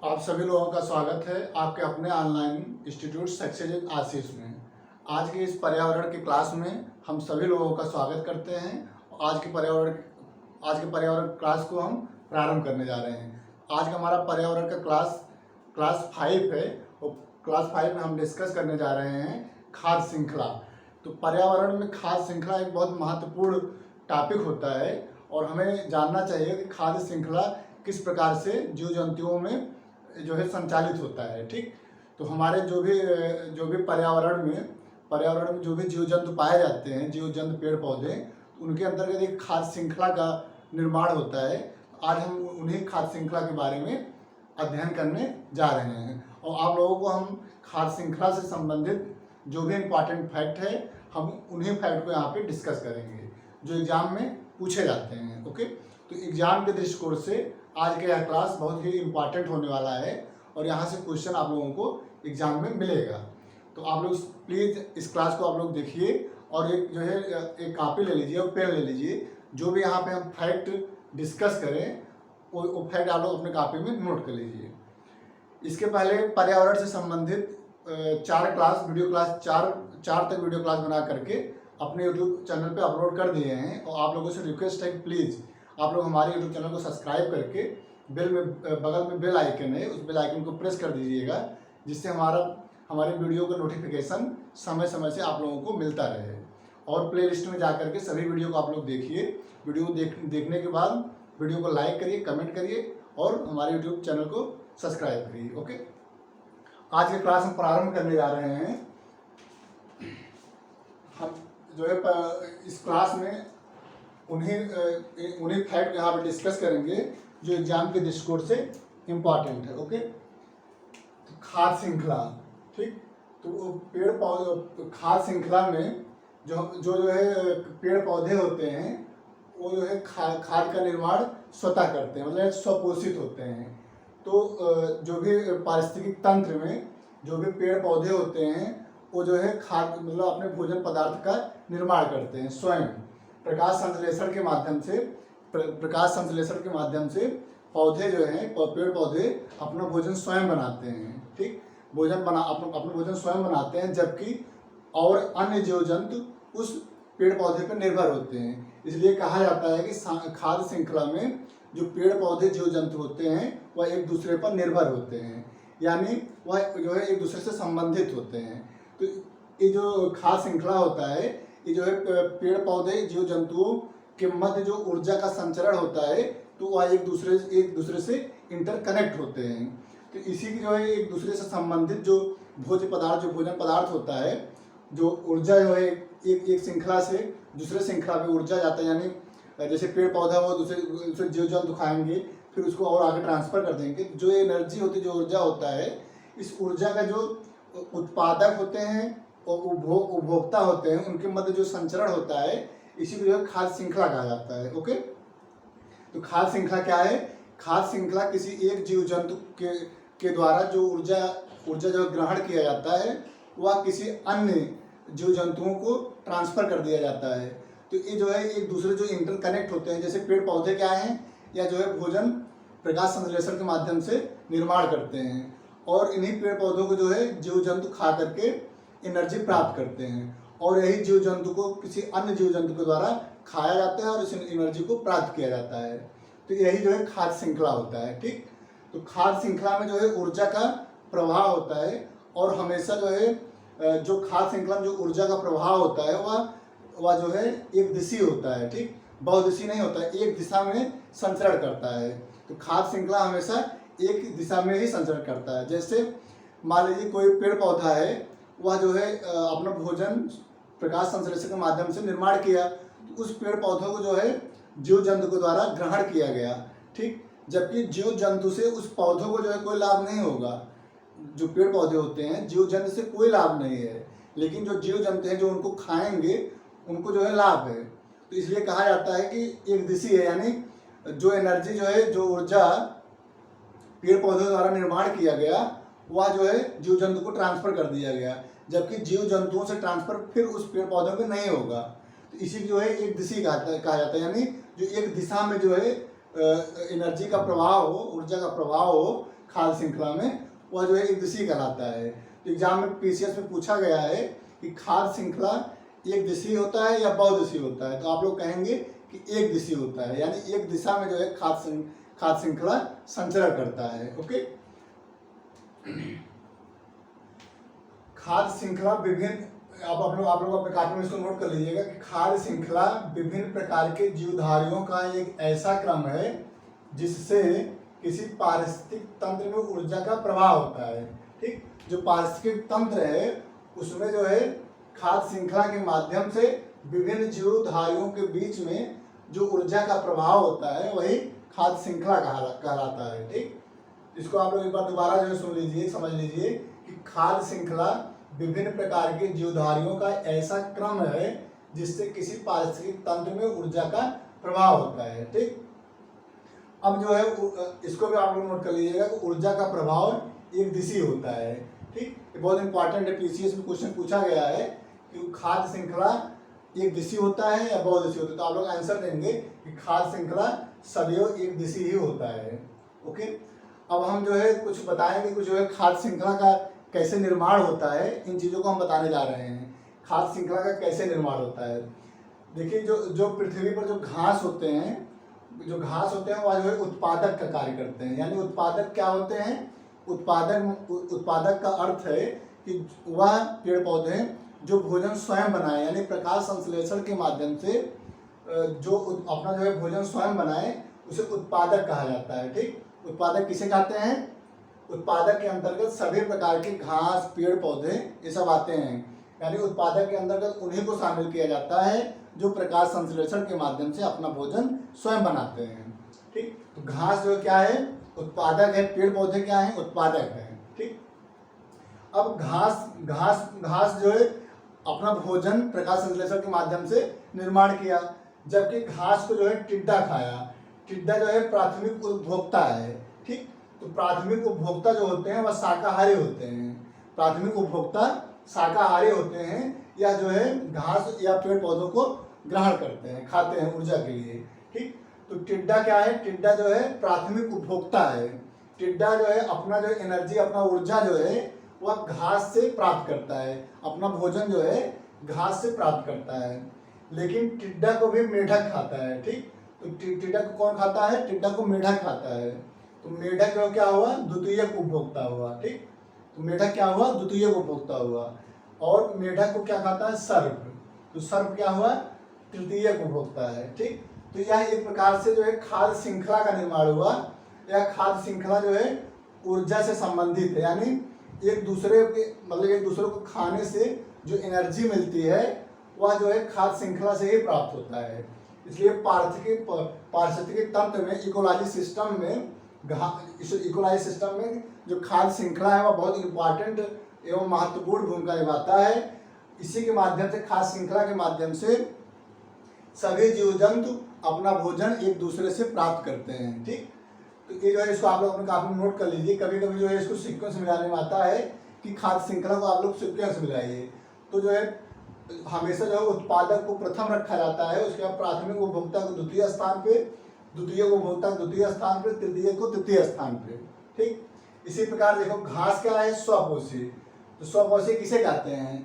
आप सभी लोगों का स्वागत है आपके अपने ऑनलाइन इंस्टीट्यूट सक्सेस आशीष में। आज के इस पर्यावरण की क्लास में हम सभी लोगों का स्वागत करते हैं। आज के पर्यावरण क्लास को हम प्रारंभ करने जा रहे हैं। आज का हमारा पर्यावरण का क्लास 5 है और क्लास 5 में हम डिस्कस करने जा रहे हैं खाद्य श्रृंखला। तो पर्यावरण में खाद्य श्रृंखला एक बहुत महत्वपूर्ण टॉपिक होता है और हमें जानना चाहिए कि खाद्य श्रृंखला किस प्रकार से जीव जंतुओं में जो है संचालित होता है। ठीक, तो हमारे जो भी पर्यावरण में जो भी जीव जंतु पाए जाते हैं, जीव जंतु पेड़ पौधे, उनके अंतर्गत एक खाद्य श्रृंखला का निर्माण होता है। आज हम उन्हीं खाद्य श्रृंखला के बारे में अध्ययन करने जा रहे हैं और आप लोगों को हम खाद्य श्रृंखला से संबंधित जो भी इम्पॉर्टेंट फैक्ट है हम उन्हीं फैक्ट को यहाँ पे डिस्कस करेंगे जो एग्जाम में पूछे जाते हैं। ओके, तो एग्जाम के दृष्टिकोण से आज का यह क्लास बहुत ही इम्पॉर्टेंट होने वाला है और यहाँ से क्वेश्चन आप लोगों को एग्जाम में मिलेगा। तो आप लोग प्लीज़ इस क्लास को आप लोग देखिए और एक कॉपी ले लीजिए और पेन ले लीजिए। जो भी यहाँ पे हम फैक्ट डिस्कस करें वो फैक्ट आप लोग अपने कॉपी में नोट कर लीजिए। इसके पहले पर्यावरण से संबंधित चार तक वीडियो क्लास बना करके अपने यूट्यूब चैनल पे अपलोड कर दिए हैं और आप लोगों से रिक्वेस्ट है कि प्लीज़ आप लोग हमारे यूट्यूब चैनल को सब्सक्राइब करके बगल में बेल आइकन है, उस बेल आइकन को प्रेस कर दीजिएगा जिससे हमारे वीडियो का नोटिफिकेशन समय समय से आप लोगों को मिलता रहे। और प्ले लिस्ट में जा करके सभी वीडियो को आप लोग देखिए। वीडियो देखने के बाद वीडियो को लाइक करिए, कमेंट करिए और हमारे यूट्यूब चैनल को सब्सक्राइब करिए। ओके, आज के क्लास हम प्रारंभ करने जा रहे हैं। हम जो है इस क्लास में उन्हीं फैक्ट यहाँ पे डिस्कस करेंगे जो एग्जाम के दृष्टिकोण से इम्पॉर्टेंट है। ओके, तो खाद्य श्रृंखला, ठीक, तो पेड़ पौधे खाद्य श्रृंखला में जो है पेड़ पौधे होते हैं वो जो है खाद का निर्माण स्वतः करते हैं, मतलब स्वपोषित होते हैं। तो जो भी पारिस्थितिक तंत्र में जो भी पेड़ पौधे होते हैं वो जो है खाद मतलब अपने भोजन पदार्थ का निर्माण करते हैं स्वयं। प्रकाश संश्लेषण के माध्यम से पौधे जो हैं पेड़ पौधे अपना भोजन स्वयं बनाते हैं। ठीक, अपना भोजन स्वयं बनाते हैं, जबकि और अन्य जीव जंतु उस पेड़ पौधे पर निर्भर होते हैं। इसलिए कहा जाता है कि खाद्य श्रृंखला में जो पेड़ पौधे जीव जंतु होते हैं वह एक दूसरे पर निर्भर होते हैं, यानी वह जो है एक दूसरे से संबंधित होते हैं। तो ये जो खाद्य श्रृंखला होता है, ये जो है पेड़ पौधे जीव जंतुओं के मध्य जो ऊर्जा का संचरण होता है तो वह एक दूसरे से इंटरकनेक्ट होते हैं। तो इसी की जो है एक दूसरे से संबंधित जो भोजन पदार्थ होता है, जो ऊर्जा जो है एक श्रृंखला से दूसरे श्रृंखला में ऊर्जा जाता है, यानी जैसे पेड़ पौधा वो दूसरे जीव जंतु खाएंगे फिर उसको और आगे ट्रांसफर कर देंगे। जो एनर्जी होती है, जो ऊर्जा होता है, इस ऊर्जा का जो उत्पादक होते हैं और उपभोक्ता होते हैं उनके मध्य जो संचरण होता है इसी को जो है खाद्य श्रृंखला कहा जाता है। ओके, तो खाद्य श्रृंखला क्या है? खाद्य श्रृंखला किसी एक जीव जंतु के द्वारा जो ऊर्जा जो ग्रहण किया जाता है वह किसी अन्य जीव जंतुओं को ट्रांसफर कर दिया जाता है। तो ये जो है एक दूसरे जो इंटरकनेक्ट होते हैं, जैसे पेड़ पौधे क्या हैं, या जो है भोजन प्रकाश संश्लेषण के माध्यम से निर्माण करते हैं और इन्हीं पेड़ पौधों को जो है जीव जंतु खा करके एनर्जी प्राप्त करते हैं और यही जीव जंतु को किसी अन्य जीव जंतु के द्वारा खाया जाता है और इस एनर्जी को प्राप्त किया जाता है। तो यही जो है खाद्य श्रृंखला होता है। ठीक, तो खाद्य श्रृंखला में जो है ऊर्जा का प्रवाह होता है और हमेशा जो है जो खाद्य श्रृंखला में जो ऊर्जा का प्रवाह होता है वह जो है एक दिशी होता है। ठीक, बहुदिशी नहीं होता है, एक दिशा में संचरण करता है। तो खाद्य श्रृंखला हमेशा एक दिशा में ही संचरण करता है। जैसे मान लीजिए कोई पेड़ पौधा है, वह जो है अपना भोजन प्रकाश संश्लेषण के माध्यम से निर्माण किया, तो उस पेड़ पौधों को जो है जीव जंतु के द्वारा ग्रहण किया गया। ठीक, जबकि जीव जंतु से उस पौधों को जो है कोई लाभ नहीं होगा। जो पेड़ पौधे होते हैं जीव जंतु से कोई लाभ नहीं है, लेकिन जो जीव जंतु हैं जो उनको खाएंगे उनको जो है लाभ है। तो इसलिए कहा जाता है कि एक दिशी है, यानी जो एनर्जी जो है जो ऊर्जा पेड़ पौधों द्वारा निर्माण किया गया वह जो है जीव जंतु को ट्रांसफर कर दिया गया, जबकि जीव जंतुओं से ट्रांसफर फिर उस पेड़ पौधों में नहीं होगा। तो इसी जो है एक दिशी कहा जाता है, यानी जो एक दिशा में जो है एनर्जी का प्रवाह हो, ऊर्जा का प्रवाह हो खाद्य श्रृंखला में, वह जो है एक दिशीय कहलाता है। तो एग्जाम में पीसीएस में पूछा गया है कि खाद्य श्रृंखला एक दिशीय होता है या बहुदिशीय होता है, तो आप लोग कहेंगे कि एक दिशीय होता है, यानी एक दिशा में जो है खाद्य श्रृंखला संचरण करता है। ओके, खाद्य श्रृंखला विभिन्न, अब आप लोग अपने कॉपी में इसको नोट कर लीजिएगा कि खाद्य श्रृंखला विभिन्न प्रकार के जीवधारियों का एक ऐसा क्रम है जिससे किसी पारिस्थितिक तंत्र में ऊर्जा का प्रवाह होता है। ठीक, जो पारिस्थितिक तंत्र है उसमें जो है खाद्य श्रृंखला के माध्यम से विभिन्न जीवधारियों के बीच में जो ऊर्जा का प्रभाव होता है वही खाद्य श्रृंखला कहलाता है। ठीक, इसको आप लोग एक बार दोबारा जो है सुन लीजिए, समझ लीजिए कि खाद्य श्रृंखला विभिन्न प्रकार के जीवधारियों का ऐसा क्रम है जिससे किसी पारिस्थितिक तंत्र में ऊर्जा का प्रभाव होता है। ठीक, अब जो है इसको भी आप लोग नोट कर लीजिएगा कि ऊर्जा का प्रभाव एक दिशीय होता है। ठीक, ये बहुत इंपॉर्टेंट है, पीसीएस में क्वेश्चन पूछा गया है कि खाद्य श्रृंखला एक दिशीय होता है या बहुदिशीय होता है, तो आप लोग आंसर देंगे कि खाद्य श्रृंखला सदैव एक दिशीय ही होता है। ओके, अब हम जो है कुछ बताएंगे, कुछ जो है खाद्य श्रृंखला का कैसे निर्माण होता है, इन चीज़ों को हम बताने जा रहे हैं। खाद्य श्रृंखला का कैसे निर्माण होता है, देखिए जो पृथ्वी पर जो घास होते हैं वह जो है उत्पादक का कार्य करते हैं। यानी उत्पादक क्या होते हैं, उत्पादक का अर्थ है कि वह पेड़ पौधे जो भोजन स्वयं बनाए, यानी प्रकाश संश्लेषण के माध्यम से जो अपना जो है भोजन स्वयं बनाए उसे उत्पादक कहा जाता है। ठीक, उत्पादक किसे कहते हैं, उत्पादक के अंतर्गत सभी प्रकार के घास, पेड़ पौधे ये सब आते हैं। यानी उत्पादक के अंतर्गत उन्हीं को शामिल किया जाता है जो प्रकाश संश्लेषण के माध्यम से अपना भोजन स्वयं बनाते हैं। ठीक, तो घास जो क्या है, उत्पादक है, पेड़ पौधे क्या है, उत्पादक है। ठीक, अब घास जो है अपना भोजन प्रकाश संश्लेषण के माध्यम से निर्माण किया, जबकि घास को जो है टिड्डा खाया। टिड्डा जो है प्राथमिक उपभोक्ता है। ठीक, तो प्राथमिक उपभोक्ता जो होते हैं वह शाकाहारी होते हैं। प्राथमिक उपभोक्ता शाकाहारी होते हैं या जो है घास या पेड़ पौधों को ग्रहण करते हैं, खाते हैं ऊर्जा के लिए। ठीक, तो टिड्डा क्या है, टिड्डा जो है प्राथमिक उपभोक्ता है। टिड्डा जो है अपना जो एनर्जी, अपना ऊर्जा जो है वह घास से प्राप्त करता है, अपना भोजन जो है घास से प्राप्त करता है। लेकिन टिड्डा को भी मेढक खाता है। ठीक, तो टिड्डा को कौन खाता है, टिड्डा को मेढक खाता है। तो मेढक जो क्या हुआ, द्वितीयक उपभोक्ता हुआ। ठीक, तो मेढक क्या हुआ, द्वितीयक उपभोक्ता हुआ। और मेढक को क्या खाता है, सर्प, तो सर्प क्या हुआ, तृतीयक उपभोक्ता है। ठीक, तो यह एक प्रकार से जो है खाद्य श्रृंखला का निर्माण हुआ। यह खाद्य श्रृंखला जो है ऊर्जा से संबंधित है, यानी एक दूसरे को खाने से जो एनर्जी मिलती है वह जो है खाद्य श्रृंखला से ही प्राप्त होता है। इसलिए पारिस्थितिकी तंत्र में, इकोलॉजी सिस्टम में जो खाद्य श्रृंखला है वह बहुत इंपॉर्टेंट एवं महत्वपूर्ण भूमिका निभाता है। इसी के माध्यम से, खाद्य श्रृंखला के माध्यम से सभी जीव जंतु अपना भोजन एक दूसरे से प्राप्त करते हैं। ठीक, तो ये जो है इसको आप लोग अपने काफी नोट कर लीजिए। कभी कभी जो है इसको सीक्वेंस मिलाने में आता है कि खाद्य श्रृंखला को आप लोग सीक्वेंस मिलाइए, तो जो है हमेशा जो है उत्पादक को प्रथम रखा जाता है, उसके बाद प्राथमिक उपभोक्ता को द्वितीय स्थान पे, द्वितीय उपभोक्ता द्वितीय स्थान पे, तृतीय को तृतीय स्थान पे। ठीक, इसी प्रकार देखो घास क्या है, स्वपोषी। तो स्वपोषी किसे कहते हैं,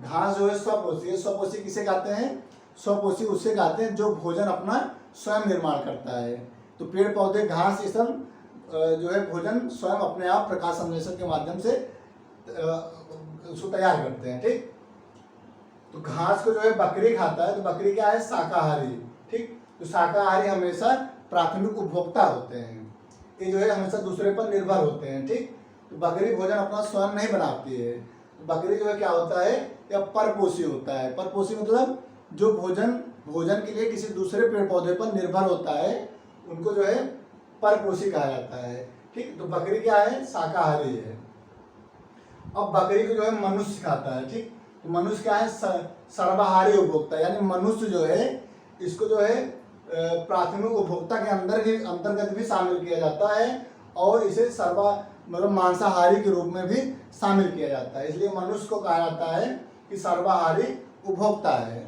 घास जो है स्वपोषी है। स्वपोषी किसे कहते हैं, स्वपोषी उसे कहते हैं जो भोजन अपना स्वयं निर्माण करता है। तो पेड़ पौधे, घास, ये सब जो है भोजन स्वयं अपने आप प्रकाश संश्लेषण के माध्यम से उसको तैयार करते हैं। ठीक, तो घास को जो है बकरी खाता है, तो बकरी क्या है, शाकाहारी। ठीक, तो शाकाहारी हमेशा प्राथमिक उपभोक्ता होते हैं, ये जो है हमेशा दूसरे पर निर्भर होते हैं। ठीक, तो बकरी भोजन अपना स्वयं नहीं बनाती है। तो बकरी जो है क्या होता है, या परपोषी होता है। परपोषी मतलब जो भोजन के लिए किसी दूसरे पेड़ पौधे पर निर्भर होता है उनको जो है परपोषी कहा जाता है। ठीक, तो बकरी क्या है, शाकाहारी है। अब बकरी को जो है मनुष्य खाता है। ठीक, तो मनुष्य क्या है, सर्वाहारी उपभोक्ता, यानी मनुष्य जो है इसको जो है प्राथमिक उपभोक्ता के अंतर्गत भी शामिल किया जाता है और इसे मतलब मांसाहारी के रूप में भी शामिल किया जाता है। इसलिए मनुष्य को कहा जाता है कि सर्वाहारी उपभोक्ता है।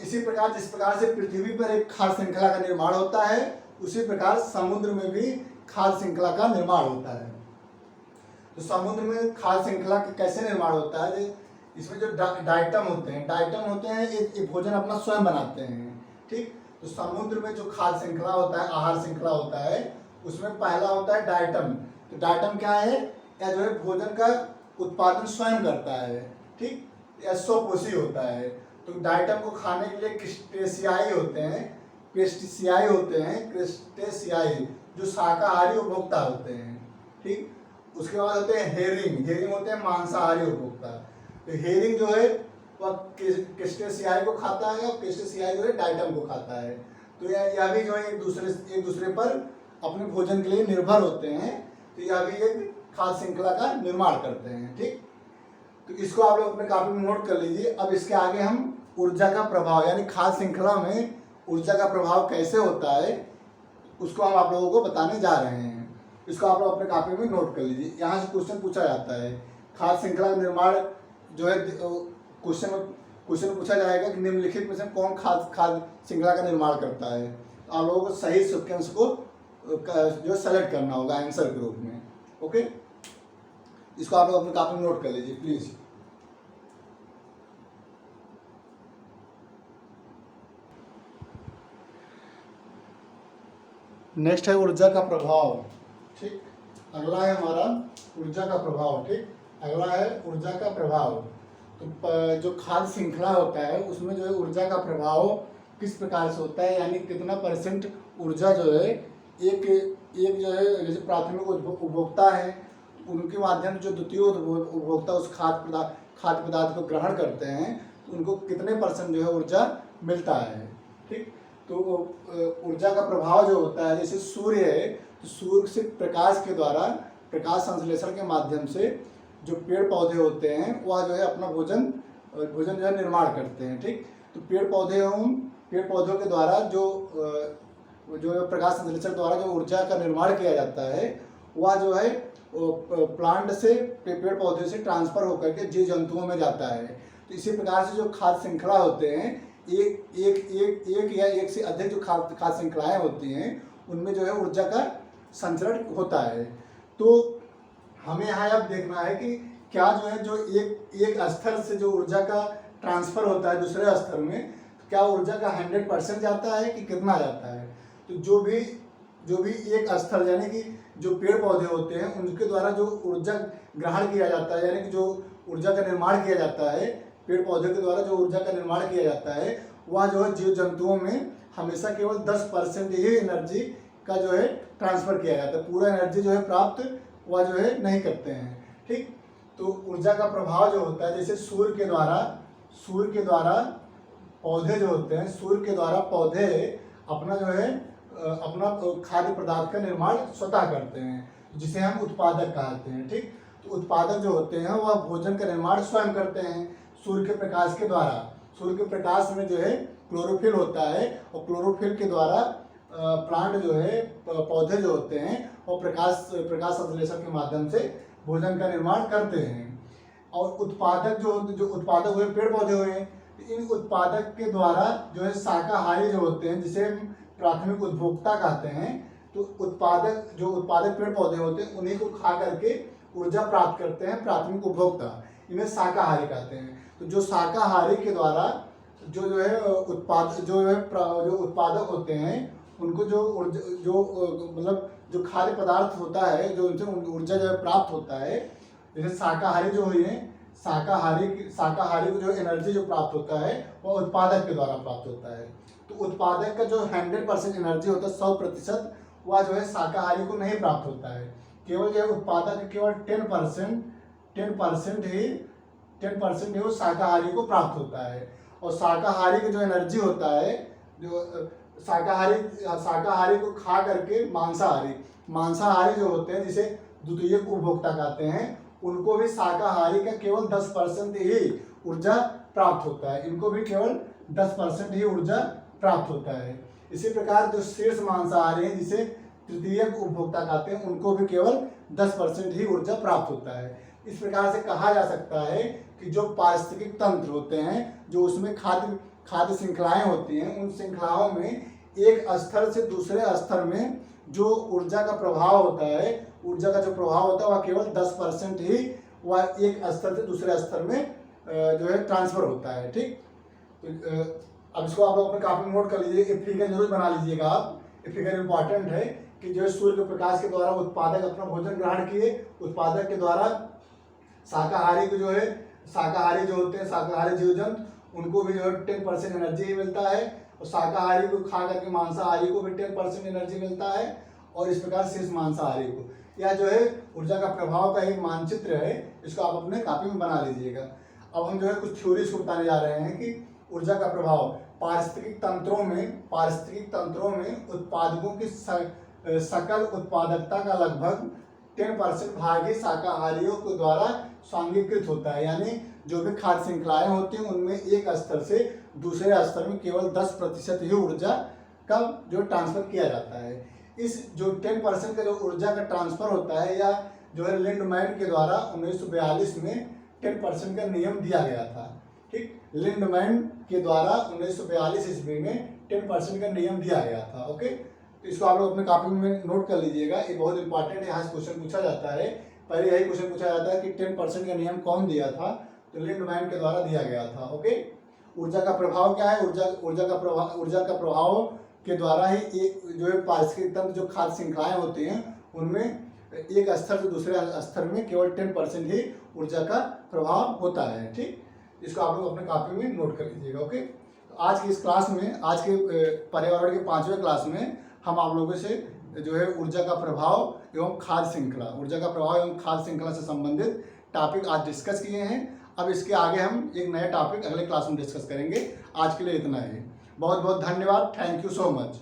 इसी प्रकार जिस प्रकार से पृथ्वी पर एक खाद्य श्रृंखला का निर्माण होता है, उसी प्रकार समुद्र में भी खाद्य श्रृंखला का निर्माण होता है। तो समुद्र में खाद्य श्रृंखला का कैसे निर्माण होता है, इसमें जो डाइटम होते हैं ये भोजन अपना स्वयं बनाते हैं, ठीक। तो समुद्र में जो खाद्य श्रृंखला होता है, आहार श्रृंखला होता है, उसमें पहला होता है डाइटम। तो डाइटम क्या है, या जो है भोजन का उत्पादन स्वयं करता है, ठीक, या स्वपोषी होता है। तो डाइटम को खाने के लिए क्रिस्टेशियाई होते हैं, जो शाकाहारी उपभोक्ता होते हैं, ठीक। उसके बाद होते हैं हेरिंग होते हैं मांसाहारी उपभोक्ता। तो हेरिंग जो है वह क्रिस्टेशियाई को खाता है और क्रिस्टेशियाई जो है डाइटम को खाता है। तो यह भी जो है एक दूसरे पर अपने भोजन के लिए निर्भर होते हैं। तो यह भी एक खाद्य श्रृंखला का निर्माण करते हैं, ठीक। तो इसको आप लोग अपने कॉपी में नोट कर लीजिए। अब इसके आगे हम ऊर्जा का प्रभाव, यानी खाद्य श्रृंखला में ऊर्जा का प्रभाव कैसे होता है, उसको हम आप लोगों को बताने जा रहे हैं। इसको आप लोग अपने कॉपी में नोट कर लीजिए। यहाँ से क्वेश्चन पूछा जाता है, खाद्य श्रृंखला का निर्माण जो है क्वेश्चन पूछा जाएगा कि निम्नलिखित में से कौन खाद्य श्रृंखला का निर्माण करता है। तो आप लोगों को सही सीक्वेंस को जो सेलेक्ट करना होगा आंसर के रूप में, ओके। इसको आप लोग अपने कॉपी में नोट कर लीजिए प्लीज। नेक्स्ट है ऊर्जा का प्रभाव, ठीक। अगला है हमारा ऊर्जा का प्रभाव, ठीक। अगला है ऊर्जा का प्रभाव। तो जो खाद्य श्रृंखला होता है उसमें जो है ऊर्जा का प्रभाव किस प्रकार से होता है, यानी कितना परसेंट ऊर्जा जो है एक जो है जैसे प्राथमिक उपभोक्ता है उनके माध्यम से जो द्वितीय उपभोक्ता उस खाद्य पदार्थ को ग्रहण करते हैं, तो उनको कितने परसेंट जो है ऊर्जा मिलता है, ठीक। तो ऊर्जा का प्रभाव जो होता है, जैसे सूर्य है तो सूर्य से प्रकाश के द्वारा प्रकाश संश्लेषण के माध्यम से जो पेड़ पौधे होते हैं वह जो है अपना भोजन जो है निर्माण करते हैं, ठीक। तो पेड़ पौधों के द्वारा जो प्रकाश संश्लेषण द्वारा जो ऊर्जा का निर्माण किया जाता है वह जो है प्लांट से पेड़ पौधे से ट्रांसफर होकर के जीव जंतुओं में जाता है। तो इसी प्रकार से जो खाद्य श्रृंखला होते हैं, एक या एक से अधिक जो खाद्य श्रृंखलाएं होती हैं उनमें जो है ऊर्जा का संचरण होता है। तो हमें यहाँ अब देखना है कि क्या जो है जो एक स्तर से जो ऊर्जा का ट्रांसफर होता है दूसरे स्तर में, तो क्या ऊर्जा का 100% जाता है कि कितना जाता है। तो जो भी एक स्तर यानी कि जो पेड़ पौधे होते हैं उनके द्वारा जो ऊर्जा ग्रहण किया जाता है, यानी कि जो ऊर्जा का निर्माण किया जाता है, पेड़ पौधे के द्वारा जो ऊर्जा का निर्माण किया जाता है वह जो है जीव जंतुओं में हमेशा केवल 10% ही एनर्जी का जो है ट्रांसफर किया जाता है, पूरा एनर्जी जो है प्राप्त वह जो है नहीं करते हैं, ठीक। तो ऊर्जा का प्रभाव जो होता है, जैसे सूर्य के द्वारा पौधे जो होते हैं, सूर्य के द्वारा पौधे अपना जो है अपना खाद्य पदार्थ का निर्माण स्वतः करते हैं, जिसे हम उत्पादक कहते हैं, ठीक। तो उत्पादक जो होते हैं वह भोजन का निर्माण स्वयं करते हैं सूर्य के प्रकाश के द्वारा। सूर्य के प्रकाश में जो है क्लोरोफिल होता है और क्लोरोफिल के द्वारा प्लांट जो है पौधे जो होते हैं वो प्रकाश संश्लेषण के माध्यम से भोजन का निर्माण करते हैं। और उत्पादक जो उत्पादक हुए पेड़ पौधे हुए, इन उत्पादक के द्वारा जो है शाकाहारी जो होते हैं जिसे प्राथमिक उपभोक्ता कहते हैं, तो उत्पादक पेड़ पौधे होते हैं उन्हीं को खा करके ऊर्जा प्राप्त करते हैं प्राथमिक उपभोक्ता, इन्हें शाकाहारी कहते हैं। तो जो शाकाहारी के द्वारा जो उत्पादक होते हैं उनको जो खाद्य पदार्थ होता है जो उनसे ऊर्जा जो है प्राप्त होता है, जैसे शाकाहारी जो हुए शाकाहारी को जो एनर्जी जो प्राप्त होता है वह उत्पादक के द्वारा प्राप्त होता है। तो उत्पादक का जो 100% एनर्जी होता है 100% वह जो है शाकाहारी को नहीं प्राप्त होता है, केवल जो है उत्पादक केवल 10% ही वो शाकाहारी को प्राप्त होता है। और शाकाहारी का जो एनर्जी होता है, जो शाकाहारी को खा करके मांसाहारी जो होते हैं जिसे द्वितीय उपभोक्ता कहते हैं, उनको भी शाकाहारी का केवल 10% ही ऊर्जा प्राप्त होता है, इनको भी केवल 10% ही ऊर्जा प्राप्त होता है। इसी प्रकार जो शीर्ष मांसाहारी हैं जिसे तृतीय उपभोक्ता कहते हैं उनको भी केवल 10% ही ऊर्जा प्राप्त होता है। इस प्रकार से कहा जा सकता है कि जो पारिस्थितिक तंत्र होते हैं, जो उसमें खाद्य श्रृंखलाएं होती हैं, उन श्रृंखलाओं में एक स्तर से दूसरे स्तर में जो ऊर्जा का प्रभाव होता है, ऊर्जा का जो प्रभाव होता है वह केवल 10% ही वह एक स्तर से दूसरे स्तर में जो है ट्रांसफर होता है। ठीक, तो अब इसको आप लोग अपने काफी में नोट कर लीजिए, ये फिगर जरूर बना लीजिएगा आप, ये फिगर इंपॉर्टेंट है कि जो है सूर्य के प्रकाश के द्वारा उत्पादक अपना भोजन ग्रहण किए, उत्पादक के द्वारा शाकाहारी को जो है, शाकाहारी जो होते हैं शाकाहारी जीव जंतु उनको भी जो है 10% एनर्जी ही मिलता है, और शाकाहारी को खा करके मांसाहारी को भी 10% एनर्जी मिलता है, और इस प्रकार शेष मांसाहारी को। यह जो है ऊर्जा का प्रभाव का एक मानचित्र है, इसको आप अपने कॉपी में बना लीजिएगा। अब हम जो है कुछ थ्योरीज को बताने जा रहे हैं कि ऊर्जा का प्रभाव पारिस्थितिक तंत्रों में उत्पादकों की सकल उत्पादकता का लगभग 10% भाग ही शाकाहारियों के द्वारा स्वांगीकृत होता है। यानी जो भी खाद्य श्रृंखलाएं होती हैं उनमें एक स्तर से दूसरे स्तर में केवल 10% ही ऊर्जा का जो ट्रांसफर किया जाता है। इस जो 10% का जो ऊर्जा का ट्रांसफर होता है, या जो है लिंडमैन के द्वारा 1942 में 10% का नियम दिया गया था। ठीक, लिंडमैन के द्वारा 1942 ईस्वी में 10% का नियम दिया गया था। ओके, तो इसको आप लोग अपने कॉपी में नोट कर लीजिएगा, ये बहुत इंपॉर्टेंट है, यहाँ से क्वेश्चन पूछा जाता है। पहले यही क्वेश्चन पूछा जाता है कि 10% का नियम कौन दिया था, तो लिंडमैन के द्वारा दिया गया था। ओके, ऊर्जा का प्रभाव क्या है, ऊर्जा का प्रभाव के द्वारा ही एक जो है पारिस्थितिक तंत्र जो खाद्य श्रृंखलाएं होती हैं उनमें एक स्तर से दूसरे स्तर में केवल 10% ही ऊर्जा का प्रभाव होता है। ठीक, इसको आप लोग अपने कॉपी में नोट कर लीजिएगा। ओके, तो आज की इस क्लास में, आज के पर्यावरण के 5वें क्लास में हम आप लोगों से जो है ऊर्जा का प्रभाव एवं खाद्य श्रृंखला, ऊर्जा का प्रभाव एवं खाद्य श्रृंखला से संबंधित टॉपिक आज डिस्कस किए हैं। अब इसके आगे हम एक नया टॉपिक अगले क्लास में डिस्कस करेंगे। आज के लिए इतना ही, बहुत बहुत धन्यवाद, थैंक यू सो मच।